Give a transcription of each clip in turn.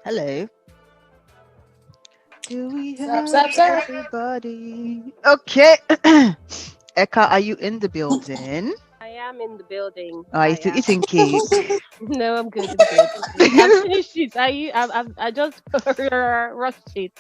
Hello. Do we Zap, have zap, zap. everybody? Okay. Eka, are you in the building? I am in the building. Are you I still am. eating cake? No, I'm good. I'm good. I'm good. I've finished it. I just rushed it.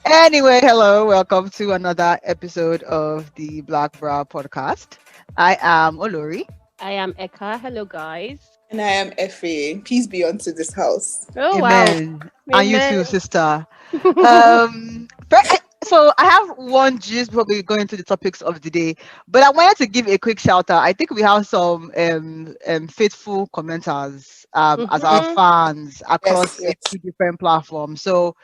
Anyway, hello. Welcome to another episode of the Black Bra podcast. I am Olori. I am Eka. Hello, guys. And I am Effie. Peace be unto this house. Oh wow. Amen. And you Amen. too, sister. So I have one gist before we go into the topics of the day, but I wanted to give a quick shout out. I think we have some faithful commenters as our Mhm. fans Yes, across a yes. few different platforms. So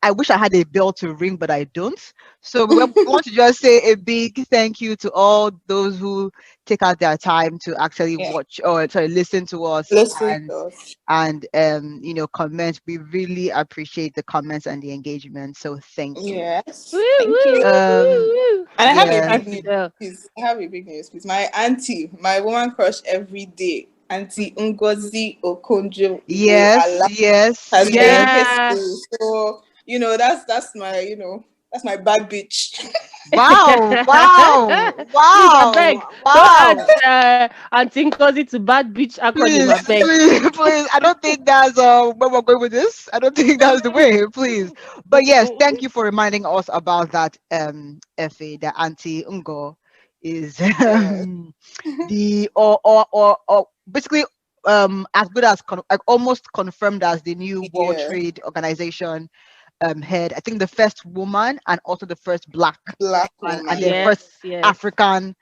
I wish I had a bell to ring, but I don't. So we want to just say a big thank you to all those who take out their time to actually Yeah. watch or sorry, listen to us Listen and to us. comment. We really appreciate the comments and the engagement. So thank you. Woo, Yes. Thank woo, you. woo, woo, Um, woo. And I have a yeah. big That's the news, girl. please. I have a big news, please. My auntie, my woman crush every day, Auntie Ngozi Okonjo Igwe Yes, Allah, yes, has turned yes. Yeah. 50. So, that's my, that's my bad bitch. Wow, wow, Please, I beg. wow, Don't add wow. Auntie Ngozi to bad bitch acronym, Please, I beg. please, please. I don't think that's where we're going with this. I don't think that's the way, please. But yes, thank you for reminding us about that FA, the anti Ungo is Yes. the or basically as good as like almost confirmed as the new World Yeah. Trade Organization head. I think the first woman and also the first black Black woman and woman. the Yeah. first Yes, yes. African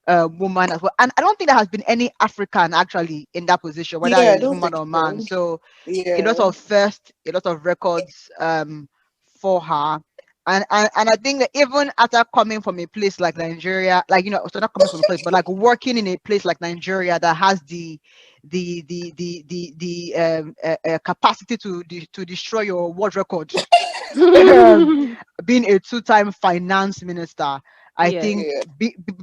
woman as well. And I don't think there has been any African actually in that position, whether Yeah, I it's don't woman think or man. so. So a lot Yeah. of first, a lot of records for her. And I think that even after coming from a place like Nigeria, like so not coming from a place, but like working in a place like Nigeria that has the capacity to destroy your world record, um, being a two-time finance minister, I Yes. think Yeah.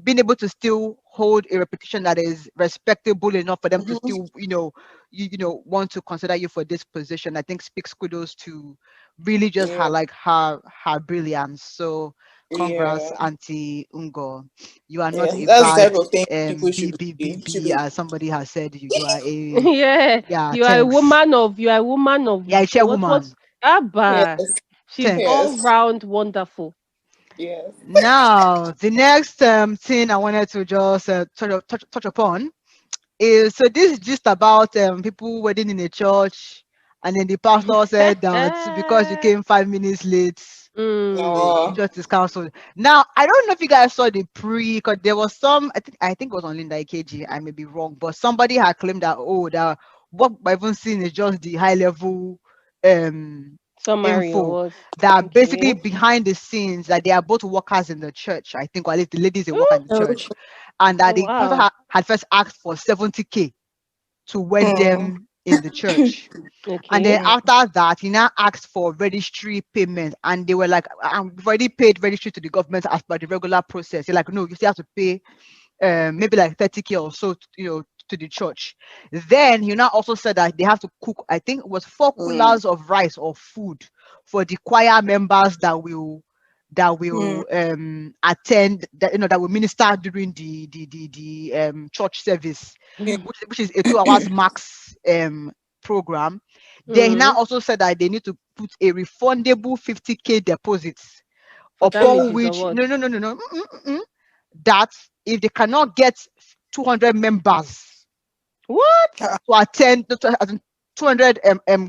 being able to still hold a reputation that is respectable enough for them to Mhm. still, want to consider you for this position, I think speaks kudos to really just Yeah. her brilliance. So congrats, Yeah. Auntie Ungo. You are not Yeah. a That's the bad type of thing people should be. BBP, as somebody has said. You are a Yeah. yeah, You are a thanks. woman of you are a woman of Yeah, a what chairwoman. Abba. Yes. She's Thanks. all Yes. round wonderful. Yes. Now, the next thing I wanted to just touch upon is so this is just about people wedding in a church, and then the pastor said that because you came 5 minutes late, the No. Mm. church is cancelled. Now, I don't know if you guys saw the because there was some, I think it was on Linda AKG, I may be wrong, but somebody had claimed that, oh, that what I've even seen is just the high level um Summary or info, what? that basically Okay. behind the scenes that they are both workers in the church, I think, or at least the ladies they work Mm. in the Oh, church, and that Oh the pastor wow. had first asked for 70K to wed mm. them in the church. And then Okay. Mm. after that, he now asked for registry payment, and they were like, "We've already paid registry to the government as per the regular process." He's like, "No, you still have to pay maybe like 30K or so, to the church." Then he now also said that they have to cook, I think it was 4 coolers of rice or food for the choir members that will attend, that will minister during the church service, Yeah. which is a 2 hours max program. Then he now Mm. also said that they need to put a refundable 50K deposit, For upon damages or which what? no, that if they cannot get 200 members What? Ah, to attend, as in 200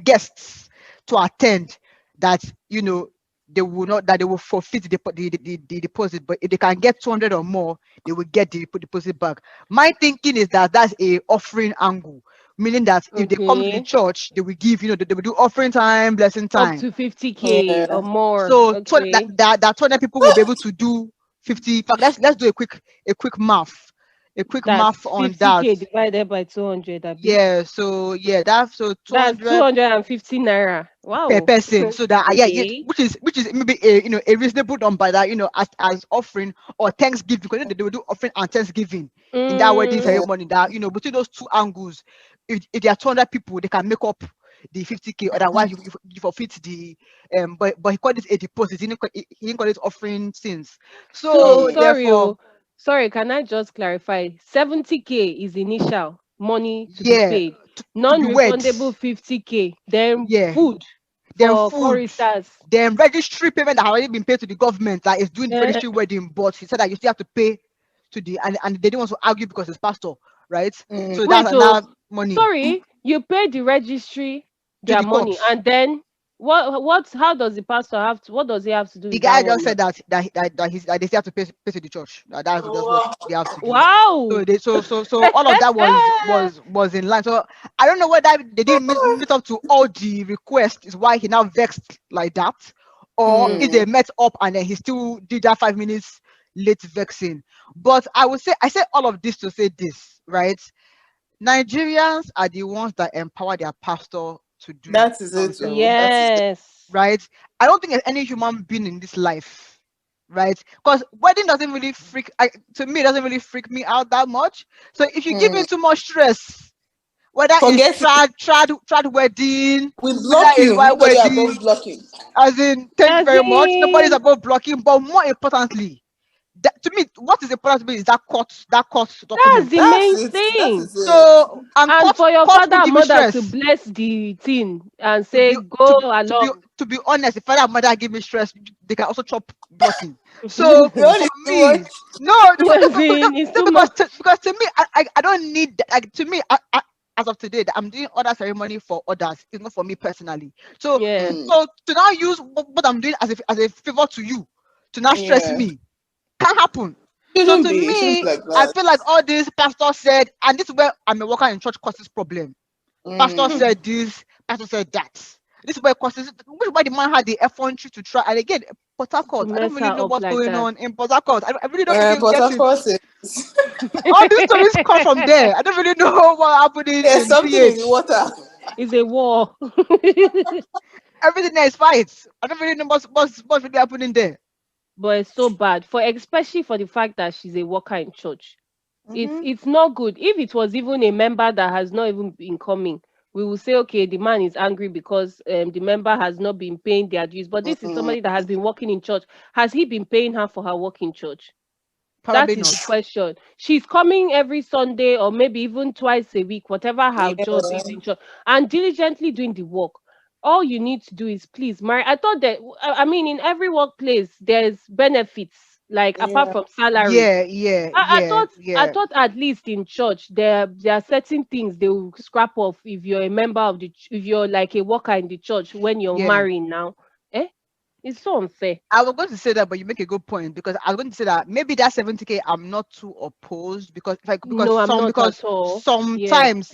guests to attend, that they will not, that they will forfeit the deposit. But if they can get 200 or more, they will get the deposit back. My thinking is that that's a offering angle, meaning that if they come to the Okay. church, they will give, they will do offering time, blessing Up time. to 50K or yeah. more. So Okay. that 200 people will be able to do 50. In fact, let's do a quick math. a quick That's math on that. 50K divided by 200. Yeah, so yeah, that's so That's 200 250 naira. per Wow. person. So that yeah, Okay. which is maybe a a reasonable number that as offering or Thanksgiving, because they will do offering and Thanksgiving in that wedding Mm, Yeah. ceremony. That between those two angles, if there are 200 people, they can make up the 50K. Otherwise, you forfeit the but he called it a deposit. He didn't call it offering since. so So Mm. sorry, therefore, sorry, can I just clarify? 70K is initial money to be yeah, paid. to be wed, Non-refundable 50K. Then yeah, food then for food. choristers. Then registry payment that had already been paid to the government, like is doing the Eh, registry wedding, but he said that you still have to pay to the and they didn't want to argue because it's pastor, right? Mm. So that's wait, so another money sorry, you pay the registry to their the money, cops. and then what how does the pastor have to, what does he have to do The with that guy one just now? said that they still have to pay to the church. That's just what Wow. they have to do. So Wow. they so all of that was in line. So I don't know whether they didn't meet up to all the requests is why he now vexed like that, or if Mm. they Mm. met up and then he still did that 5 minutes late vexing. But I say all of this to say this, right? Nigerians are the ones that empower their pastor to do That is it. nonsense, Oh, that is it. Yes. right? I don't think there's any human being in this life, right? Because wedding doesn't really to me, it doesn't really freak me out that much. So if you give me Mm. too much stress, whether it's Forget it. trad wedding, We whether block it's you. white Nobody wedding, above blocking. as in, thank you As very much. Nobody's in, above blocking, but more importantly, to me, what is important to me is that court that's document. the That's main it. That thing. is it. So and And court for your court father won't and give me mother to stress. bless the thing and To say, be go along. to be honest, if father and mother give me stress, they can also chop blocking. So You only for too much. me, no, As in, it's too much. because to me, I don't need that. Like to me, as of today, that I'm doing other ceremony for others. It's not for me personally. So Yeah. Mm. to now use what I'm doing as a favor to you to now stress Yeah. me can't happen. So Shouldn't to be. It shouldn't be me, like I that. feel like all this pastor said, and this is where I'm a worker in church causes problem. Pastor Mm. said this, pastor said that. This is why causes which is why the man had the effrontery to try. And again, Port To Harcourt, I don't mess really her know up what's like going that. on in Port Harcourt. I really don't even But get of it. course, it's, All these stories come from there. I don't really know what happening there's in something in the PH. water. It's a war. Everything there is fights. I don't really know what's really happening there. But it's so bad for, especially for the fact that she's a worker in church. Mm-hmm. It's not good. If it was even a member that has not even been coming, we will say, okay, the man is angry because the member has not been paying their dues. But this is Mm. somebody that has been working in church. Has he been paying her for her work in church? Probably That is not. the question. She's coming every Sunday or maybe even twice a week, whatever her job is Yeah. in church, and diligently doing the work. All you need to do is please marry. I thought that, I mean, in every workplace, there's benefits, like apart Yeah. from salary. Yeah, yeah, I yeah, thought I yeah. thought at least in church there are certain things they will scrap off if you're a member of the if you're like a worker in the church when you're Yeah. marrying now. Eh? It's so unfair. I was going to say that, but you make a good point because I was going to say that maybe that 70K I'm not too opposed because like No, I'm not because at all. Yeah. sometimes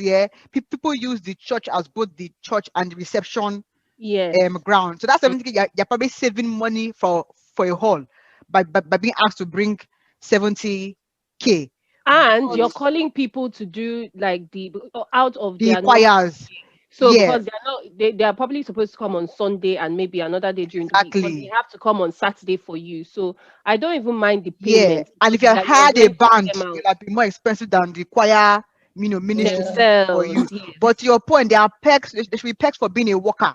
people use the church as both the church and the reception Yes. ground. So that 70K you're probably saving money for a hall by being asked to bring 70K. And But you're calling people to do like the out of the their normal choirs, day. So yeah, because they're not they are probably supposed to come on Sunday and maybe another day during the week, but they exactly. have to come on Saturday for you. So I don't even mind the Yeah, payment and if because you that you're had a renting band, them out it'll be more expensive than the choir, Yeah. ministry for themselves. you. Yes. But to your point, there are perks. There should be perks for being a worker.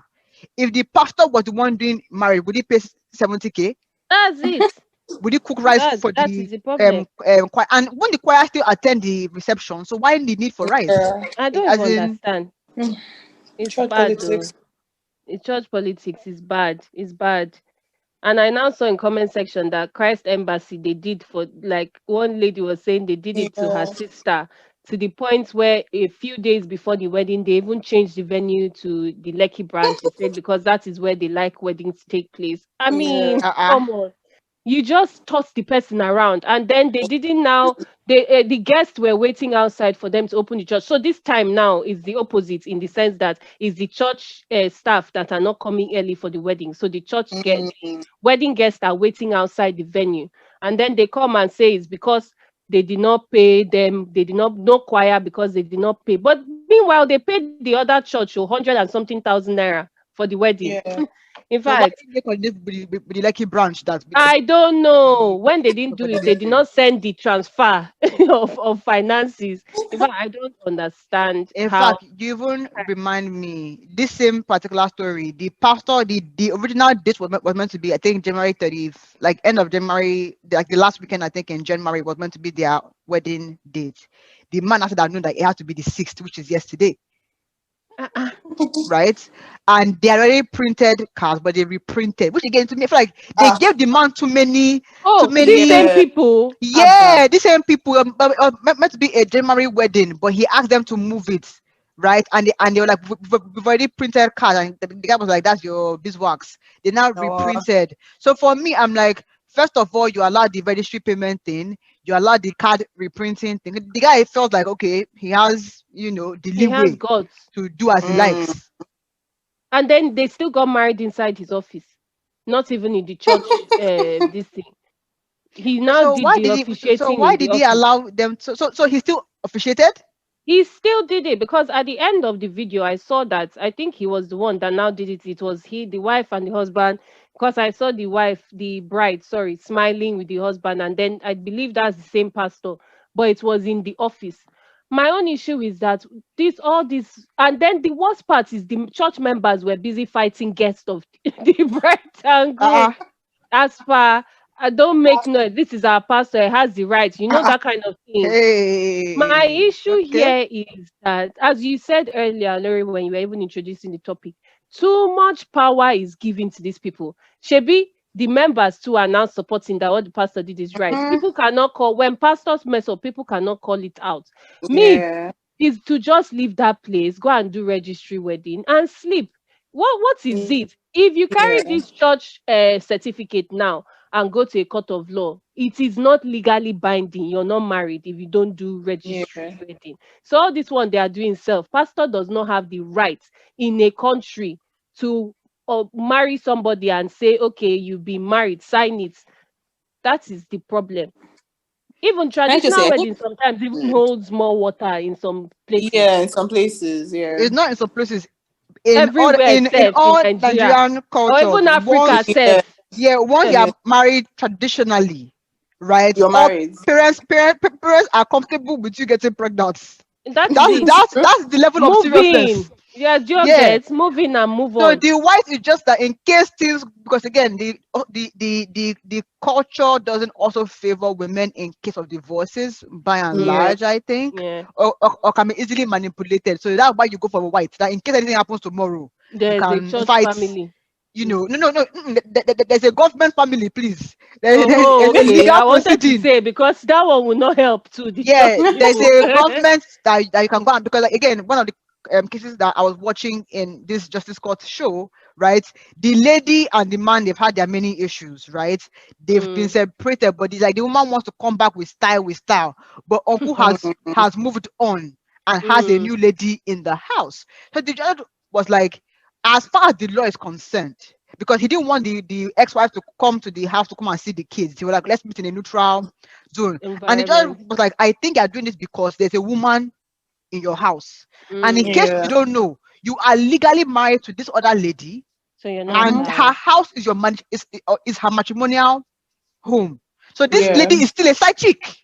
If the pastor was the one doing marriage, would he pay 70K? That's it. Would he cook rice for That the is the problem. choir? And when the choir still attend the reception, so why the need for rice? Yeah. I don't As even in, understand. It's Church bad though. politics. It's church politics is bad. It's bad. And I now saw in comment section that Christ Embassy they did for like one lady was saying they did it to her Yeah. sister to the point where a few days before the wedding they even changed the venue to the Lekki branch. They said because that is where they like weddings to take place. I Yeah. mean, come on. You just toss the person around and then they didn't now the guests were waiting outside for them to open the church. So this time now is the opposite in the sense that is the church staff that are not coming early for the wedding. So the church get Mm. wedding guests are waiting outside the venue and then they come and say it's because they did not pay them. They did not no choir because they did not pay. But meanwhile, they paid the other church 100 and something thousand naira for the wedding. Yeah. In So why fact, did they coordinate with the Lucky branch that I don't know when they didn't do for the it. They did listing? not send the transfer of finances. In fact, I don't understand In how. fact, you even remind me this same particular story. The pastor, the original date was meant to be, I think, January 30th, like end of January, like the last weekend, I think in January was meant to be their wedding date. The man after that knew that it had to be the 6th, which is yesterday, Uh-uh. right? And they already printed cards, but they reprinted, which again to me, I feel like they gave the man too many, Oh, these same Yeah. people. yeah, these same people meant to be a January wedding, but he asked them to move it, right? And they were like, we've already printed card, and the guy was like, that's your beeswax. They now Oh. reprinted. So for me, I'm like, first of all, you allowed the registry payment thing, you allowed the card reprinting thing. The guy felt like, okay, he has, the He has leeway guts. to do as he likes. And then they still got married inside his office, not even in the church. This thing. He now So did why the did he? So officiating why in the did he office. allow them? So he still officiated. He still did it because at the end of the video, I saw that I think he was the one that now did it. It was he, the wife, and the husband. Because I saw the wife, the bride, sorry, smiling with the husband, and then I believe that's the same pastor, but it was in the office. My own issue is that all this, and then the worst part is the church members were busy fighting guests of the bride and groom. Uh, As far I don't make noise, this is our pastor, he has the right, uh, that kind of thing. My hey, issue okay. here is that, as you said earlier, Lori, when you were even introducing the topic, too much power is given to these people. Shebi, the members too are now supporting that what the pastor did is right. People cannot call when pastors mess up. People cannot call it out. Me Yeah. is to just leave that place, go and do registry wedding, and sleep. What is it? If you carry Yeah. this church certificate now and go to a court of law, it is not legally binding. You're not married if you don't do registry Yeah. wedding. So all this one they are doing self. Pastor does not have the right in a country to marry somebody and say, okay, you be married, sign it. That is the problem. Even Can I just traditional say, I think, weddings sometimes even holds more water in some places. yeah, in some places, yeah. It's not in some places. In all Everywhere in self in all Nigeria Nigerian or cultures, even Africa once Yeah. self. once you Self. Yeah. are married traditionally, right? You're All married. parents are comfortable with you getting pregnant. That is That's it. that's that's the level of seriousness. Moving. Yeah, do you Yeah. get move in and move So on. the white is just that in case things, because again the culture doesn't also favor women in case of divorces by and Yeah. large, I think, Yeah. or can be easily manipulated. So that's why you go for a white, that in case anything happens tomorrow, you There's a can church fight. family. No. There's a government family, please. Oh, There's a okay. legal I wanted to proceeding. say because that one will not help too, the church Yeah, there's people. a government that you can go on, because like, again, one of the cases that I was watching in this justice court show, right? The lady and the man, they've had their many issues, right? They've been Mm, separated, but it's like the woman wants to come back with style, but uncle has moved on and has a mm, new lady in the house. So the judge was like, as far as the law is concerned, because he didn't want the ex-wife to come to the house to come and see the kids. He was like, let's meet in a neutral zone. And the judge environment. was like, I think you're doing this because there's a woman in your house. And in Mm. case you Yeah. don't know, you are legally married to this other lady, So you're not and her allowed. house is is her matrimonial home. So this Yeah. lady is still a side chick.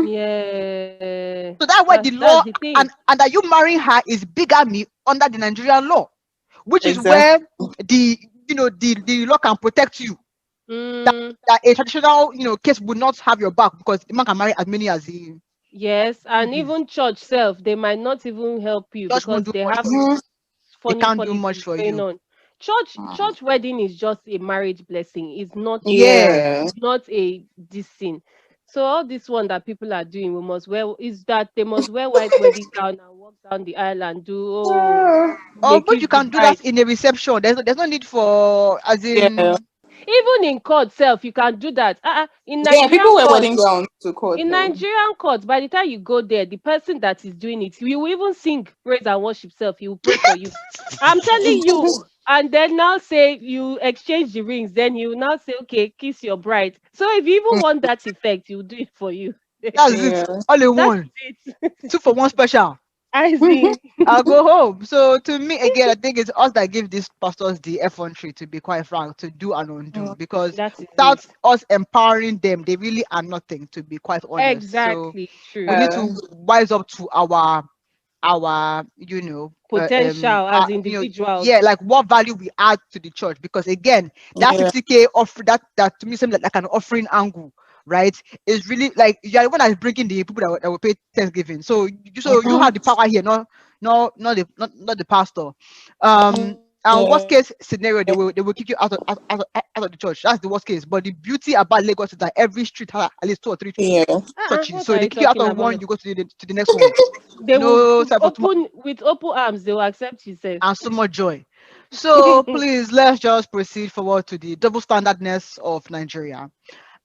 Yeah. So that's why the That's law, the thing. and that you marrying her is bigamy under the Nigerian law, which is where Exactly. the law can protect you. Mm, That a traditional case would not have your back, because the man can marry as many as he yes, and pleases. even church self, they might not even help you Just won't because do they much have for you. They funny can't do much policies for going you. on. Church wedding is just a marriage blessing. It's not Yeah. Yeah. a this thing. So all this one that people are doing, we must wear is that they must wear white wedding gown and walk down the aisle and do But you kiss the can do that bride. in a reception. There's no need for, as Yeah. in, Even in court self, you can do that. Yeah. People wear wedding gowns to court In though. Nigerian court, by the time you go there, the person that is doing it, he will even sing praise and worship self. He will pray for you. I'm telling you. And then now say you exchange the rings, then he will now say, okay, kiss your bride. So if you even want that effect, he will do it for you. That's it. Yeah. All in That's one. it. 2 for 1 special. I see. I'll go home. So to me, again, I think it's us that give these pastors the effrontery, to be quite frank, to do and undo. Because That is without it. us empowering them, they really are nothing, to be quite honest. So Exactly we true. need to wise up to our Potential as yeah, individuals. like what value we add to the church, because again, that Yeah. 50K offer, that to me seems like an offering angle, right? Is really like you're the one that's bringing the people that will pay Thanksgiving. So you have the power here, not the pastor. And Yeah. worst case scenario, they will kick you out of the church. That's the worst case. But the beauty about Lagos is that every street has at least 2 or 3 Yeah. churches. What So are they you kick you out talking of one, about? you go to the next one. They will No time for tomorrow open with open arms. They will accept you, sir. and so much joy. So please, let's just proceed forward to the double standardness of Nigeria.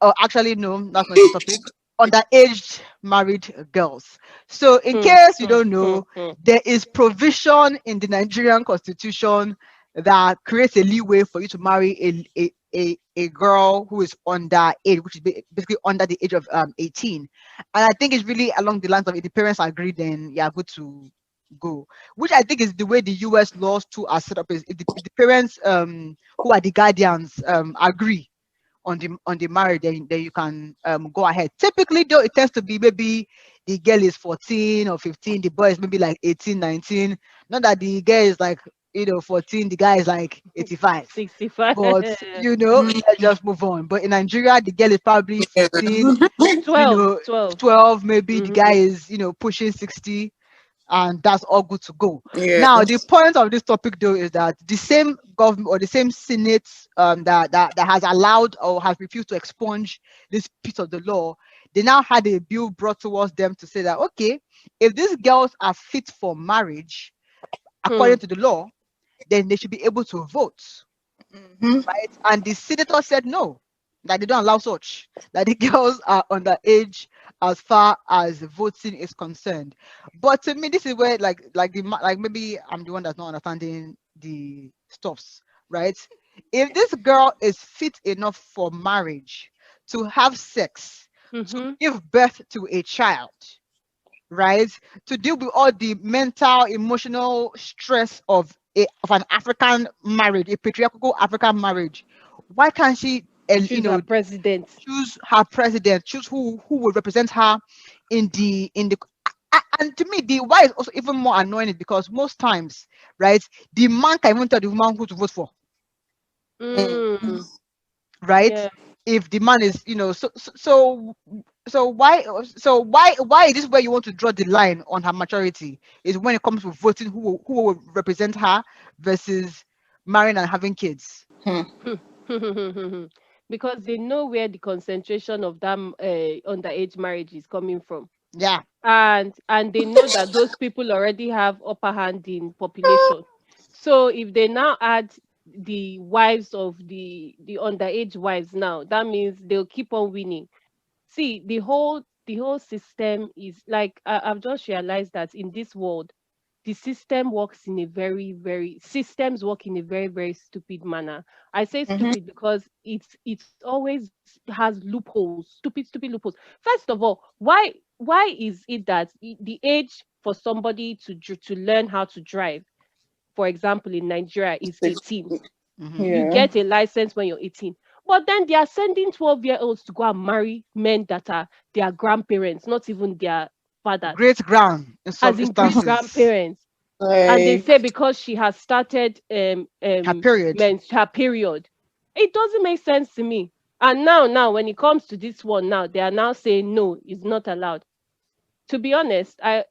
Oh, actually, no, that's not the topic. Underage married girls. So, in Hmm, case you hmm, don't hmm, know, hmm. there is provision in the Nigerian constitution that creates a leeway for you to marry a girl who is under age, which is basically under the age of 18. And I think it's really along the lines of if the parents agree, then you are good to go. Which I think is the way the US laws too are set up. Is if the parents who are the guardians agree on the marriage, then you can go ahead. Typically though, it tends to be maybe the girl is 14 or 15, the boy is maybe like 18, 19. Not that the girl is like 14, the guy is like 85. 65. But let's just move on. But in Nigeria, the girl is probably Yeah. 14, 12. 12. 12 maybe, the guy Mm-hmm. is pushing 60, and that's all good to go. Yeah. Now, the point of this topic, though, is that the same government or the same Senate that has allowed or has refused to expunge this piece of the law, they now had a bill brought towards them to say that, okay, if these girls are fit for marriage, Hmm. according to the law, then they should be able to vote, Mhm. right? And the senator said no, that they don't allow such, that the girls are underage as far as voting is concerned. But to me, this is where like maybe I'm the one that's not understanding the stuffs, right? If this girl is fit enough for marriage, to have sex, to Mm-hmm. give birth to a child, right, to deal with all the mental, emotional stress of an African marriage, a patriarchal African marriage, why can't she Choose our president. choose her president, choose who will represent her in the and to me, the why is also even more annoying, because most times, right, the man can even tell the woman who to vote for, Mm. right? Yeah. If the man is, so why is this where you want to draw the line on her maturity? Is when it comes to voting who will represent her versus marrying and having kids. Hmm. Because they know where the concentration of that underage marriage is coming from. Yeah. And they know that those people already have upper hand in population. So if they now add the wives of the underage wives now, that means they'll keep on winning. See, the whole system is like, I've just realized that in this world, the system works in a very, very systems work in a very, very stupid manner. I say Mhm. stupid because it's always has loopholes, stupid loopholes. First of all, why is it that the age for somebody to learn how to drive, for example, in Nigeria is Six. 18? Hmm. You Yeah. get a license when you're 18. But then they are sending 12-year-olds to go and marry men that are their grandparents, not even their fathers, Great ground in as some in great instances. grandparents. And they Like. say because she has started Her period. her period. It doesn't make sense to me. And now when it comes to this one now, they are now saying no, it's not allowed. To be honest, I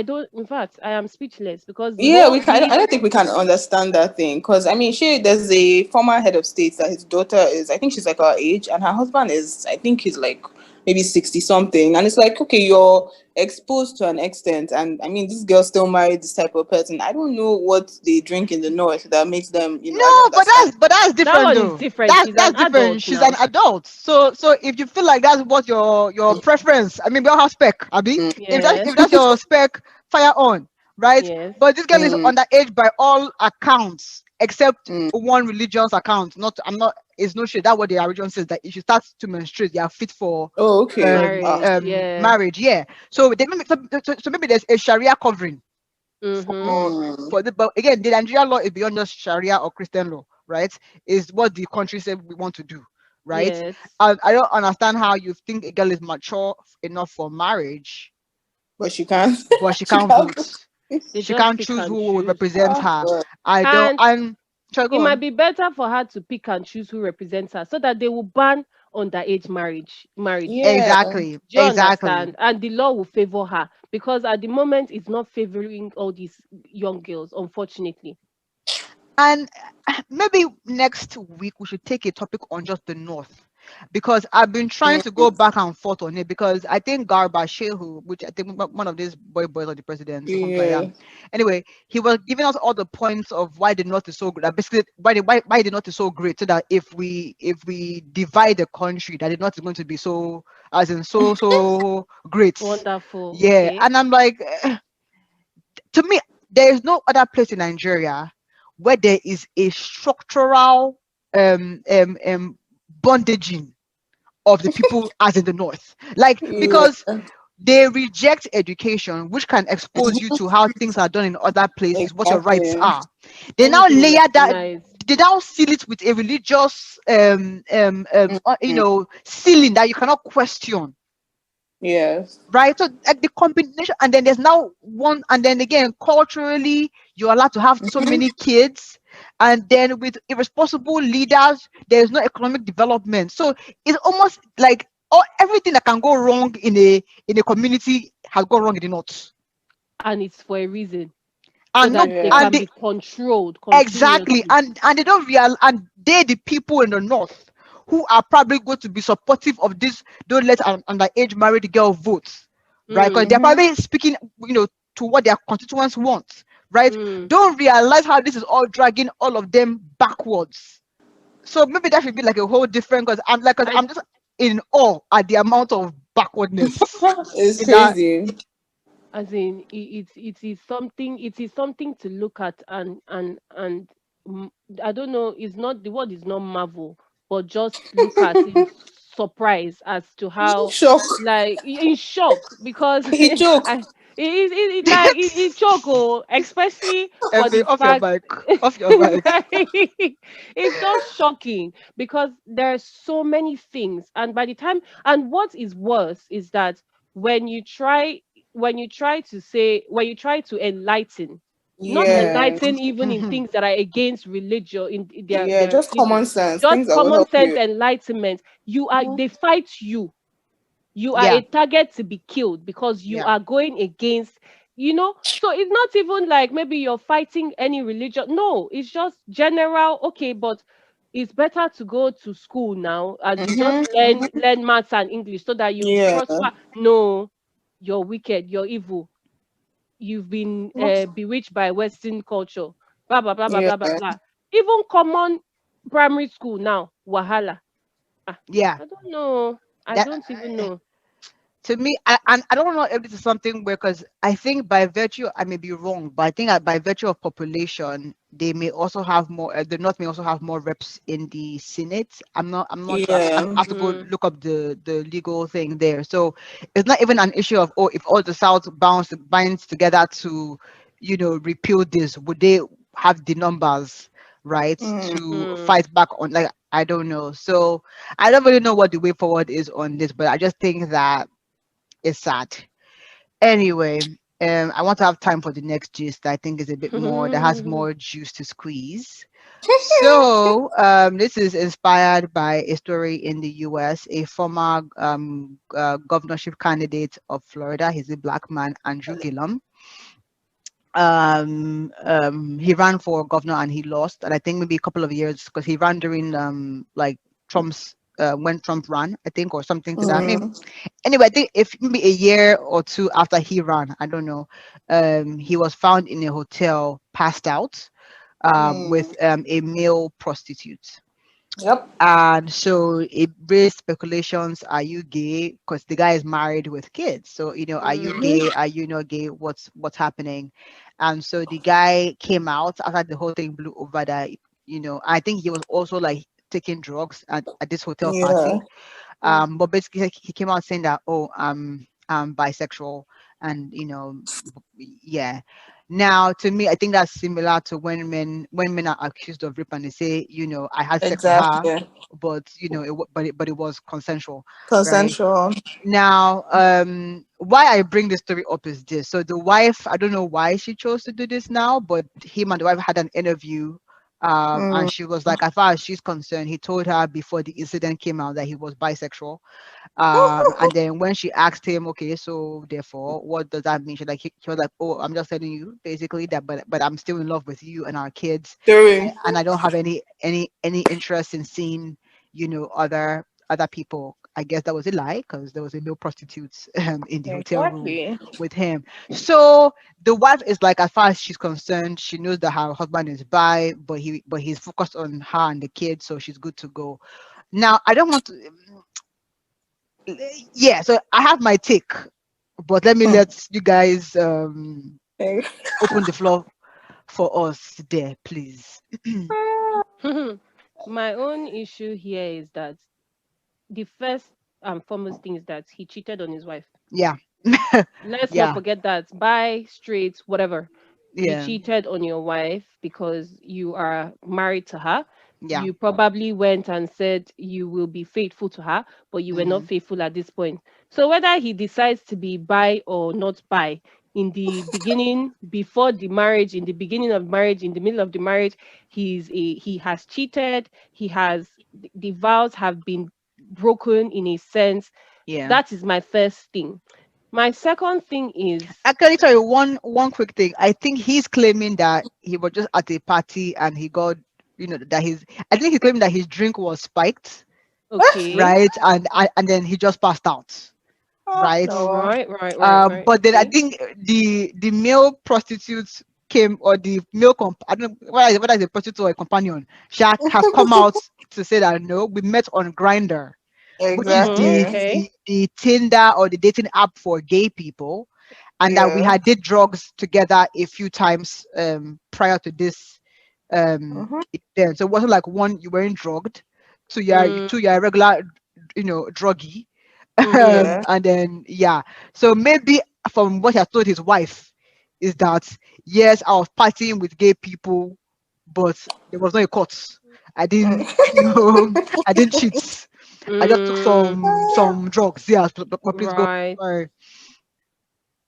don't, in fact, I am speechless because the Yeah, we whole can. I don't think we can understand that thing, because I mean, there's a former head of state that his daughter is, I think she's like our age, and her husband is, I think he's like maybe 60 something, and it's like, okay, you're exposed to an extent, and I mean, this girl still married this type of person. I don't know what they drink in the north that makes them, I don't No, but understand. that's that different one is though. different. That's She's that's an different. adult She's an now. adult. So if you feel like that's what your preference, I mean, we all have spec, Abby. Mm. If that's your spec, fire on, right? Yes. But this girl is Mm. underage by all accounts, except Mm. one religion's account. Not, I'm not it's no shit. That's what the religion says, that if you start to menstruate, you are fit for Oh, okay. Yeah. marriage. Yeah. So they so maybe there's a Sharia covering Mm. for the, but again, the Nigerian law is beyond just Sharia or Christian law, right? Is what the country said we want to do, right? Yes. And I don't understand how you think a girl is mature enough for marriage, But she can't. but she She can't can't. vote. They She just can't pick choose and who will choose. represent Ah, her. God. I don't. And I'm try it go might on. be better for her to pick and choose who represents her so that they will ban underage marriages. Yeah. Exactly. Do you Exactly. understand? And the law will favor her because at the moment it's not favoring all these young girls, unfortunately. And maybe next week we should take a topic on just the North, because I've been trying to go Mm. back and forth on it, because I think Garba Shehu, which I think one of these boys of the president or something like that. Yeah. Anyway, he was giving us all the points of why the North is so good. Basically, why the North is so great, so that if we divide the country, that the North is going to be so, as in so great. Wonderful. Yeah, Okay. and I'm like, to me, there is no other place in Nigeria where there is a structural bondaging of the people as in the North. Like, Yeah. because they reject education, which can expose you to how things are done in other places, what your rights Exactly. are. They now Anything layer that, westernized. they now seal it with a religious Mm. ceiling that you cannot question. Yes. Right, so like the combination, and then there's now one, and then again, culturally you're allowed to have so Mhm. many kids, and then with irresponsible leaders there's no economic development. So it's almost like everything that can go wrong in a community has gone wrong in the North. And it's for a reason. So And that no, they Yeah. and can they, be controlled exactly, continuously. and they don't realize, and they, the people in the North, who are probably going to be supportive of this, don't let an underage married girl vote, right? Because they're Mhm. probably speaking, to what their constituents want, right? Mm. Don't realize how this is all dragging all of them backwards. So maybe that should be like a whole different, because I I'm just in awe at the amount of backwardness It's in that. crazy. as in it is something to look at and mm, I don't know, it's not, the word is not marvel, but just look at in surprise as to how, Shock. like, in shock because He joke. it choke, oh, especially for Effie, the off your fact bike, off your bike. it's just shocking because there are so many things, and by the time, and what is worse is that when you try when you try to enlighten, not Yeah. enlighten even in things that are against religion, in Yeah. their Just common sense. just Things that will common help sense you. enlightenment, Mhm. they fight you. You are Yeah, a target to be killed because you yeah, are going against, so it's not even like maybe you're fighting any religion. No, it's just general. Okay, but it's better to go to school now and you just Mhm. Mhm. learn maths and English so that you Yeah. prosper. No, you're wicked, you're evil, you've been bewitched by Western culture, blah blah blah blah Yeah. blah blah blah. Even common primary school now, wahala. ah, yeah. I don't know, I That, don't even know. to me, and I don't know if this is something where, because I think by virtue, I may be wrong, but I think that by virtue of population, they may also have more. The North may also have more reps in the Senate. I'm not sure. I Yeah. have to go Mm. look up the legal thing there. So it's not even an issue of, if all the South binds together to, repeal this, would they have the numbers, right, Mm. to Mm. fight back on? Like, I don't know. So I don't really know what the way forward is on this, but I just think that it's sad. Anyway, I want to have time for the next gist that I think is a bit more, that has more juice to squeeze. So, this is inspired by a story in the US. A former governorship candidate of Florida, he's a black man, Andrew Gillum. He ran for governor and he lost, and I think maybe a couple of years, because he ran during like Trump's when Trump ran, I think, or something to that. Maybe, Mm. anyway, I think if maybe a year or two after he ran, I don't know, he was found in a hotel passed out with Mm. a male prostitute. Yep. And so it raised speculations: are you gay? Because the guy is married with kids. So, are you Mm. gay? Are you not gay? What's happening? And so the guy came out after the whole thing blew over, that, I think he was also like taking drugs at this hotel Yeah. party. But basically he came out saying that, oh, I'm bisexual, and yeah. Now, to me, I think that's similar to when men are accused of rape and they say, I had sex with her, Exactly. but it was consensual, right? Consensual. Now, why I bring this story up is this. So the wife, I don't know why she chose to do this now, but him and the wife had an interview, and Mm. she was like, as far as she's concerned, he told her before the incident came out that he was bisexual. And then when she asked him, okay, so therefore, what does that mean? He was like, oh, I'm just telling you basically that, but I'm still in love with you and our kids, Doing. and I don't have any interest in seeing, other people. I guess that was a lie, because there was a male prostitute in the hotel room Exactly. with him. So the wife is like, as far as she's concerned, she knows that her husband is bi, but he's focused on her and the kids, so she's good to go. Now, I don't want to. Yeah, so I have my take, but let me Hmm. let you guys Okay. open the floor for us there, please. My own issue here is that the first and foremost thing is that he cheated on his wife. Yeah. Let's not Yeah. forget that. Bi, straight, whatever. You Yeah. cheated on your wife because you are married to her. Yeah. You probably went and said you will be faithful to her, but you were not Mhm. faithful at this point. So whether he decides to be bi or not bi, in the beginning, before the marriage, in the beginning of marriage, in the middle of the marriage, he has cheated. He has the vows have been broken in a sense. Yeah. That is my first thing. My second thing is Actually, sorry, one quick thing. I think he's claiming that he was just at a party and he got, that his. I think he's claiming that his drink was spiked, okay. right? And then he just passed out, Oh right? no. Right. But then I Okay. think the male prostitutes came, or the male I don't know whether it's a prostitute or a companion, Shaq has come out to say that no, we met on Grinder, which is Mm-hmm. Exactly. Okay. the Tinder or the dating app for gay people, and that we Yeah. had did drugs together a few times prior to this Mm-hmm. event. So it wasn't like, one, you weren't drugged, Mm, two, you're a regular, druggie. mm-hmm. Yeah. And then, yeah, so maybe from what he has told his wife is that, yes, I was partying with gay people, but there was no a cut. I didn't, Mm. I didn't cheat. I just took Mm, some drugs. Yeah, but please go. right. Sorry.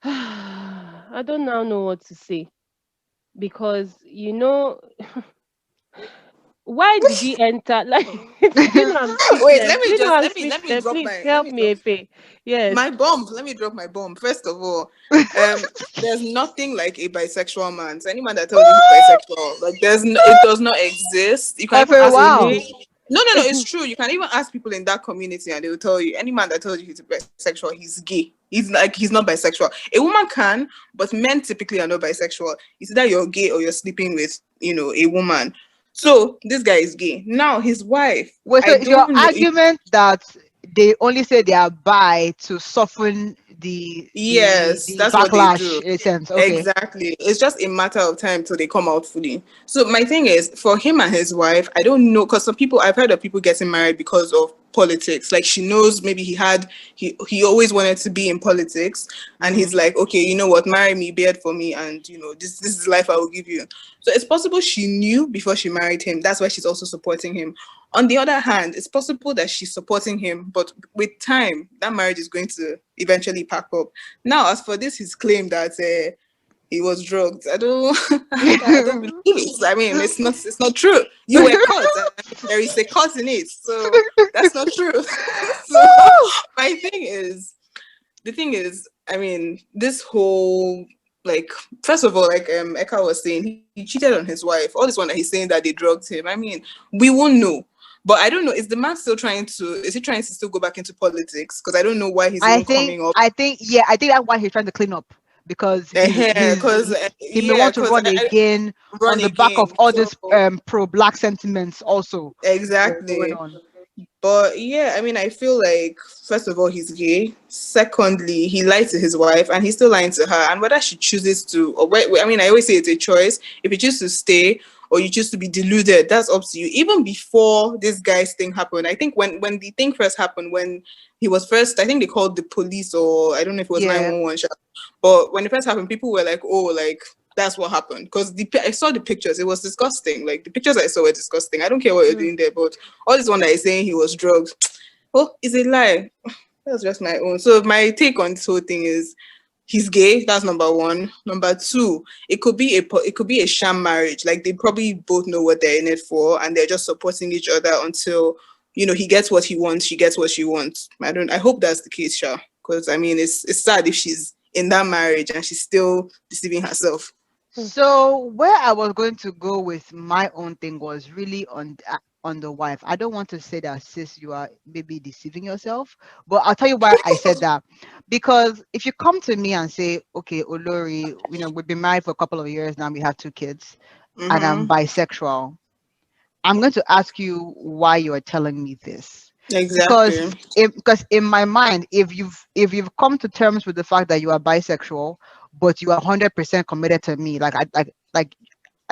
I don't now know what to say because why did he enter? Like, I'm Wait, speechless. I'm let me speechless. drop Please my help me, Efe. Yes. my bomb. Let me drop my bomb. First of all, there's nothing like a bisexual man. So any man that tells you he's bisexual, like it does not exist. You can even For a ask while. people. Okay. No, it's true. You can even ask people in that community and they will tell you any man that tells you he's bisexual, he's gay. He's not bisexual. A woman can, but men typically are not bisexual. It's either you're gay or you're sleeping with, a woman. So this guy is gay. Now his wife, Wait, so I is your don't know if argument that they only say they are bi to soften yes, the that's what they backlash do. in a sense? Okay. Exactly. It's just a matter of time till they come out fully. So my thing is, for him and his wife, I don't know, because I've heard of people getting married because of politics. Like she knows maybe he always wanted to be in politics, and Mm-hmm. he's like, okay, you know what, marry me, beard for me, and this is life I will give you. So it's possible she knew before she married him. That's why she's also supporting him. On the other hand, it's possible that she's supporting him, but with time, that marriage is going to eventually pack up. Now, as for this, his claim that he was drugged, I don't believe it. I mean, it's not true. You were caught. There is a cause in it, so that's not true. So my the thing is, I mean, this whole like first of all, like Eka was saying, he cheated on his wife. All this one that he's saying that they drugged him. I mean, we won't know. But I don't know. Is the man still is he trying to still go back into politics? Because I don't know why he's I even think coming up. I think yeah, I think that's why he's trying to clean up, because Because he may want to run I again run on the back of again. all So this pro black sentiments also going exactly. on. But yeah, I mean, I feel like first of all, he's gay. Secondly, he lied to his wife, and he's still lying to her. And whether she chooses to, I mean, I always say it's a choice. If he chooses to stay, or you choose to be deluded. That's up to you. Even before this guy's thing happened, I think when the thing first happened, when he was first, I think they called the police, or I don't know if it was 911. But when it first happened, people were like, oh, like, that's what happened. Because I saw the pictures. It was disgusting. Like, the pictures I saw were disgusting. I don't care what you're doing there, but all this one that is saying he was drugged, oh, it's a lie. That's just my own. So my take on this whole thing is he's gay. That's number one. Number two, it could be a sham marriage. Like, they probably both know what they're in it for, and they're just supporting each other until, you know, he gets what he wants, she gets what she wants. I hope that's the case, Sha. Because I mean, it's sad if she's in that marriage and she's still deceiving herself. So where I was going to go with my own thing was really on the wife. I don't want to say that, sis, you are maybe deceiving yourself, but I'll tell you why I said that. Because if you come to me and say, okay, Olori, you know, we've been married for a couple of years now, we have 2 kids, and I'm bisexual, I'm going to ask you why you are telling me this. Exactly. Because in my mind, if you've come to terms with the fact that you are bisexual, but you are 100% committed to me, like I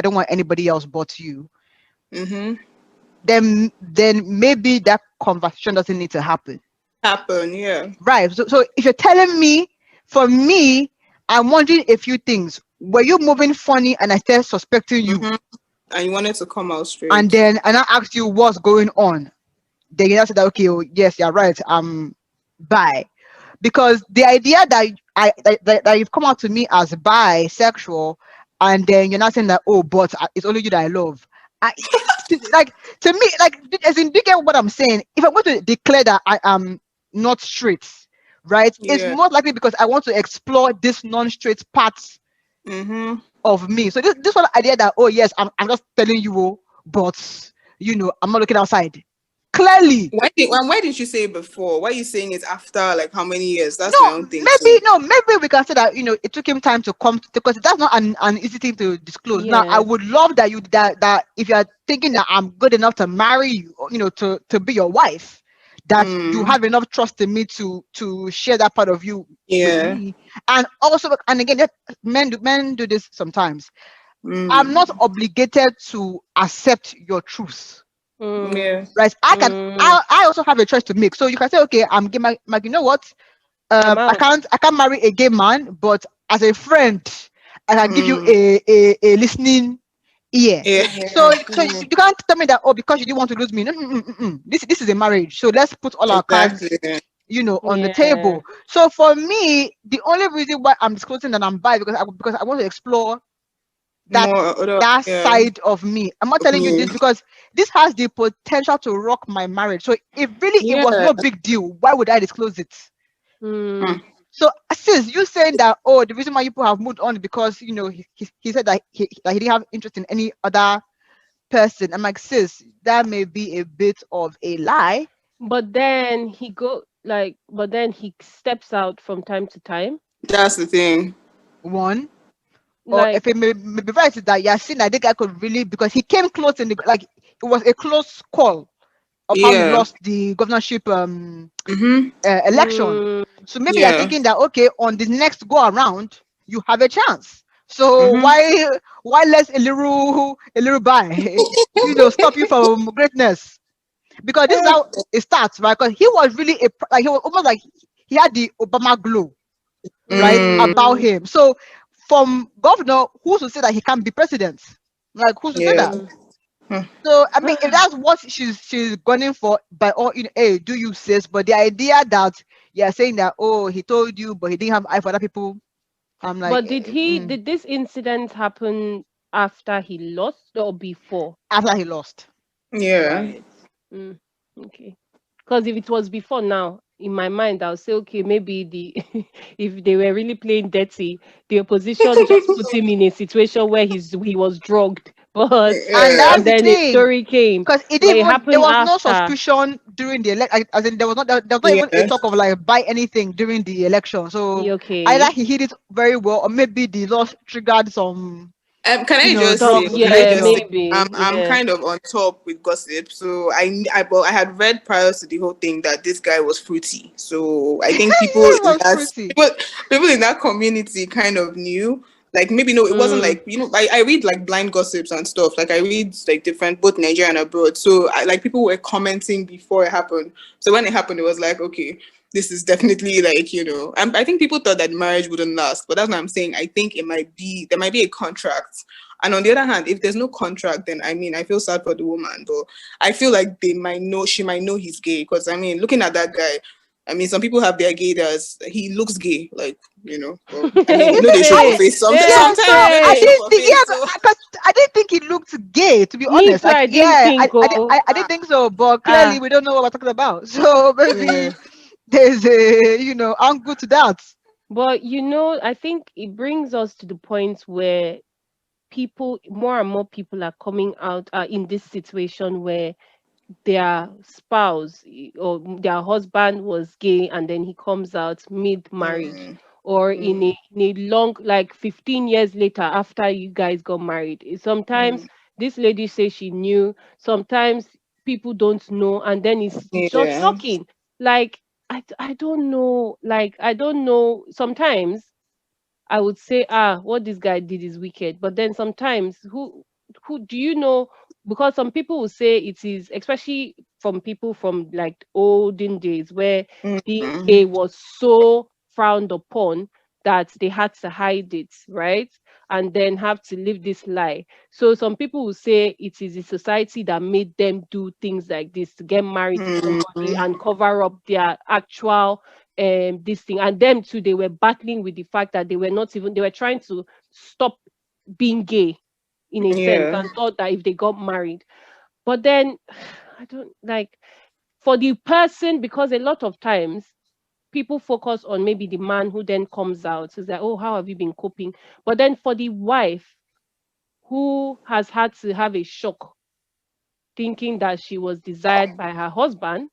don't want anybody else but you, then maybe that conversation doesn't need to happen. Yeah. Right. So if you're telling me, for me, I'm wondering a few things. Were you moving funny and I started suspecting you? And you wanted to come out straight. And then I asked you what's going on. Then you said that, okay, oh, yes, you're right, I'm bi. Because the idea that you've come out to me as bisexual, and then you're not saying that, oh, but it's only you that I love. Like, to me, like, as in, do you get what I'm saying? If I want to declare that I am not straight, right? Yeah. It's most likely because I want to explore this non-straight parts of me. So this whole idea that, oh yes, I'm just telling you, but you know, I'm not looking outside. Clearly. Why didn't you say it before? Why are you saying it after like how many years? That's my own thing. Maybe we can say that, you know, it took him time to come, because that's not an easy thing to disclose. Now, I would love that that if you are thinking that I'm good enough to marry you, you know, to be your wife, that you have enough trust in me to share that part of you with me. And also, and again, men do this sometimes. I'm not obligated to accept your truth. Right. I also have a choice to make. So you can say, okay, I'm gay, you know what? I can't marry a gay man, but as a friend, I can give you a listening ear. So you can't tell me that, oh, because you didn't want to lose me. No. This is a marriage. So let's put all our cards, you know, on the table. So for me, the only reason why I'm disclosing that I'm bi, because I want to explore that side of me. I'm not telling you this because this has the potential to rock my marriage. So if really it was no big deal, why would I disclose it? So sis, you saying that, oh, the reason why people have moved on is because, you know, he said that he didn't have interest in any other person. I'm like, sis, that may be a bit of a lie. But then he steps out from time to time. That's the thing. One. Or if it may be right that you're seeing that the guy could really, because he came close in it was a close call of how he lost the governorship election. So maybe you're thinking that, okay, on the next go around, you have a chance. So why let a little by you know stop you from greatness? Because this is how it starts, right? Because he was really he was almost like he had the Obama glow, right, about him. So from governor, who's to say that he can't be president? Like, who's to say that? So I mean, if that's what she's gunning for, by all, you know, hey, do you sis? But the idea that you're saying that, oh, he told you, but he didn't have eye for other people, I'm like. But did this incident happen after he lost or before? After he lost. Yeah. Right. Okay. Because if it was before now, in my mind, I'll say, okay, maybe if they were really playing dirty, the opposition just put him in a situation where he was drugged. But and then the story came because there was no suspicion during the election. As in, there was not even a talk of like buy anything during the election. So either he hid it very well, or maybe the loss triggered some. Can I just say, I'm kind of on top with gossip. So I had read prior to the whole thing that this guy was fruity. So I think people in that community kind of knew. Like maybe no, it wasn't like, I read like blind gossips and stuff. Like I read like different, both Nigerian and abroad. So like people were commenting before it happened. So when it happened, it was like, okay, this is definitely like, I think people thought that marriage wouldn't last, but that's what I'm saying. I think there might be a contract. And on the other hand, if there's no contract, then I feel sad for the woman, but I feel like she might know he's gay. Because looking at that guy, some people have their gaydars. He looks gay, like, well, they show your face sometimes. Yeah, so I didn't think, So. because I didn't think he looked gay, to be Me honest. too, Like, I didn't think, I didn't think so, but clearly we don't know what we're talking about. So maybe there's a, I'm good to that. But I think it brings us to the point where more and more people are coming out in this situation where their spouse or their husband was gay and then he comes out mid-marriage or in a long, like 15 years later after you guys got married. Sometimes this lady says she knew, sometimes people don't know, and then it's just shocking. Like, I don't know, like, I don't know. Sometimes I would say, what this guy did is wicked. But then sometimes, who do you know? Because some people will say it is, especially from people from like olden days where being gay was so frowned upon that they had to hide it, right? And then have to live this lie. So some people will say it is the society that made them do things like this, to get married to somebody and cover up their actual this thing. And them too, they were battling with the fact that they were trying to stop being gay in a sense, and thought that if they got married. But then I don't like, for the person, because a lot of times people focus on maybe the man who then comes out, is like, oh, how have you been coping? But then for the wife who has had to have a shock thinking that she was desired by her husband,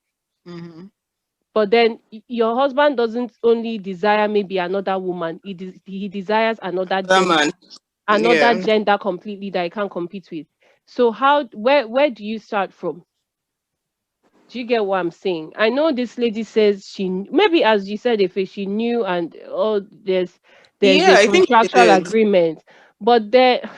but then your husband doesn't only desire maybe another woman, he desires another gender, gender completely that he can't compete with. So where do you start from? Do you get what I'm saying? I know this lady says maybe, as you said, if she knew, and there's a I think it contractual is. agreement, but there,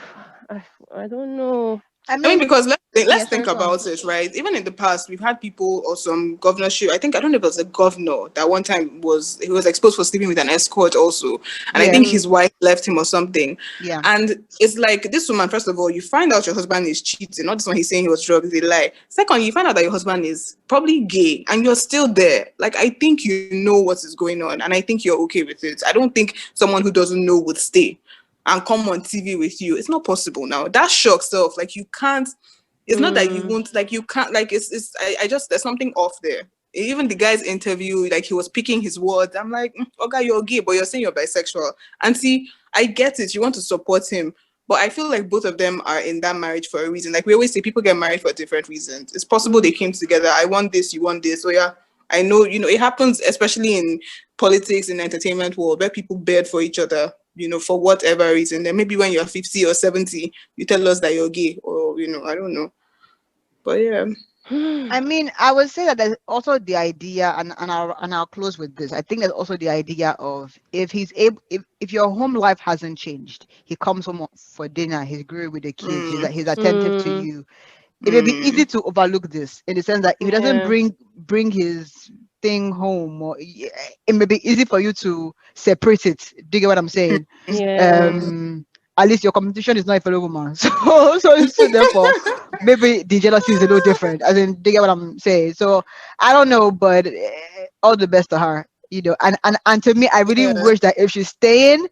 I don't know. Because let's think sorry, go on. about it, right? Even in the past, we've had people or some governorship. I don't know if it was a governor that one time he was exposed for sleeping with an escort also, and I think his wife left him or something. Yeah. And it's like, this woman, first of all, you find out your husband is cheating. Not this one, he's saying he was drugged, is a lie. Second, you find out that your husband is probably gay, and you're still there. Like, I think you know what is going on, and I think you're okay with it. I don't think someone who doesn't know would stay and come on TV with you. It's not possible now. That shock self, like, you can't. It's not that you won't, like, you can't, like, I just, there's something off there. Even the guy's interview, like, he was picking his words. I'm like, okay, you're gay, but you're saying you're bisexual. And see, I get it. You want to support him, but I feel like both of them are in that marriage for a reason. Like we always say, people get married for different reasons. It's possible they came together. I want this, you want this. So yeah, I know, it happens, especially in politics, in the entertainment world, where people bed for each other, for whatever reason. Then maybe when you're 50 or 70, you tell us that you're gay, or, I don't know. But yeah. I would say that there's also the idea, and I'll close with this. I think there's also the idea of, if he's able, if your home life hasn't changed, he comes home for dinner, he's great with the kids, he's attentive to you. It may be easy to overlook this, in the sense that if he doesn't bring his thing home, or it may be easy for you to separate it. Do you get what I'm saying? At least your competition is not a fellow woman, so therefore maybe the jealousy is a little different. As in, do you get what I'm saying? So I don't know, but all the best to her. And to me, I really wish that if she's staying,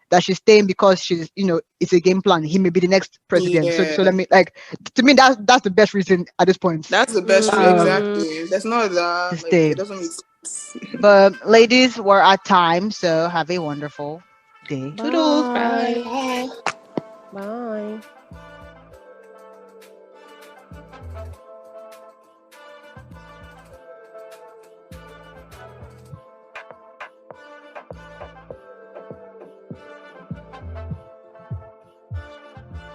that she's staying because she's, it's a game plan. He may be the next president. So let me, like, to me, that's the best reason at this point. That's the best reason, exactly. That's not that, like, it doesn't make sense. But ladies, we're at time, so have a wonderful day. Toodles, Bye. bye. Bye.